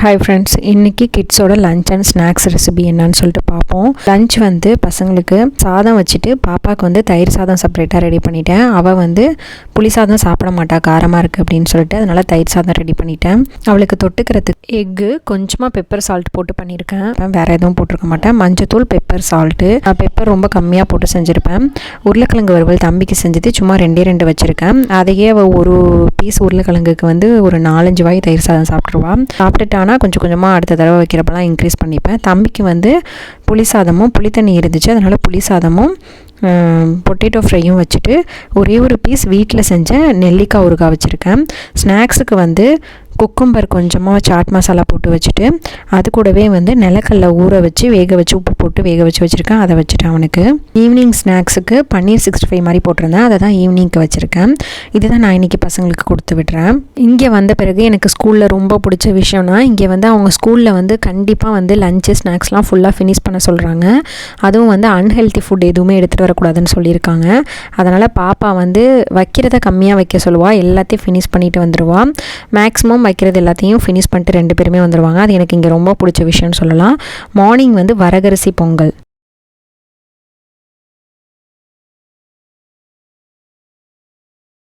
Hi friends, இன்றைக்கி கிட்ஸோட lunch and snacks recipe என்னன்னு சொல்லிட்டு பார்ப்போம். லஞ்ச் வந்து பசங்களுக்கு சாதம் வச்சுட்டு பாப்பாவுக்கு வந்து தயிர் சாதம் செப்பரேட்டாக ரெடி பண்ணிட்டேன். அவள் வந்து புளி சாதம் சாப்பிட மாட்டா, காரமாக இருக்குது அப்படின்னு சொல்லிட்டு அதனால் தயிர் சாதம் ரெடி பண்ணிட்டேன். அவளுக்கு தொட்டுக்கிறதுக்கு எக்கு கொஞ்சமாக பெப்பர் சால்ட் போட்டு பண்ணியிருக்கேன். வேறு எதுவும் போட்டிருக்க மாட்டேன். மஞ்சத்தூள், பெப்பர் சால்ட்டு, பெப்பர் ரொம்ப கம்மியாக போட்டு செஞ்சுருப்பேன். உருளைக்கிழங்கு வறுவல் தம்பிக்கு செஞ்சது சும்மா 2 வச்சுருக்கேன். அதையே அவள் ஒரு பீஸ் உருளைக்கிழங்குக்கு வந்து ஒரு 4-5 வாய் தயிர் சாதம் சாப்பிட்ருவான். சாப்பிட்டுட்டானா கொஞ்சம் கொஞ்சமாக அடுத்த தடவை வைக்கிறப்பெல்லாம் இன்க்ரீஸ் பண்ணிப்பேன். தம்பிக்கு வந்து புளி சாதமும் புளி தண்ணி இருந்துச்சு, அதனால் புளி சாதமும் பொட்டேட்டோ ஃப்ரையும் வச்சுட்டு ஒரே ஒரு பீஸ் வீட்டில் செஞ்ச நெல்லிக்காய் ஊறுகாய் வச்சுருக்கேன். ஸ்நாக்ஸுக்கு வந்து குக்கும்பர் கொஞ்சமாக சாட் மசாலா போட்டு வச்சுட்டு அது கூடவே வந்து நிலக்கடலை ஊற வச்சு வேக வச்சு உப்பு போட்டு வேக வச்சு வச்சுருக்கேன். அதை வச்சுட்டேன் அவனுக்கு. ஈவினிங் ஸ்நாக்ஸுக்கு பன்னீர் 65 மாதிரி போட்டிருந்தேன், அதை தான் ஈவினிங்க்கு வச்சுருக்கேன். இதுதான் நான் இன்றைக்கி பசங்களுக்கு கொடுத்து விடுறேன். இங்கே வந்த பிறகு எனக்கு ஸ்கூலில் ரொம்ப பிடிச்ச விஷயம்னா, இங்கே வந்து அவங்க ஸ்கூலில் வந்து கண்டிப்பாக வந்து லஞ்சு ஸ்நாக்ஸ்லாம் ஃபுல்லாக ஃபினிஷ் பண்ண சொல்கிறாங்க. அதுவும் வந்து அன்ஹெல்த்தி ஃபுட் எதுவுமே எடுத்துகிட்டு வரக்கூடாதுன்னு சொல்லியிருக்காங்க. அதனால் பாப்பா வந்து வைக்கிறத கம்மியாக வைக்க சொல்லுவாள், எல்லாத்தையும் ஃபினிஷ் பண்ணிட்டு வந்துடுவாள். மேக்ஸிமம் வைக்கிறது எல்லாத்தையும் ஃபினிஷ் பண்ணிட்டு 2 பேருமே வந்துடுவாங்க. அது எனக்கு இங்கே ரொம்ப பிடிச்ச விஷயம்னு சொல்லலாம். மார்னிங் வந்து வரகரிசி பொங்கல்,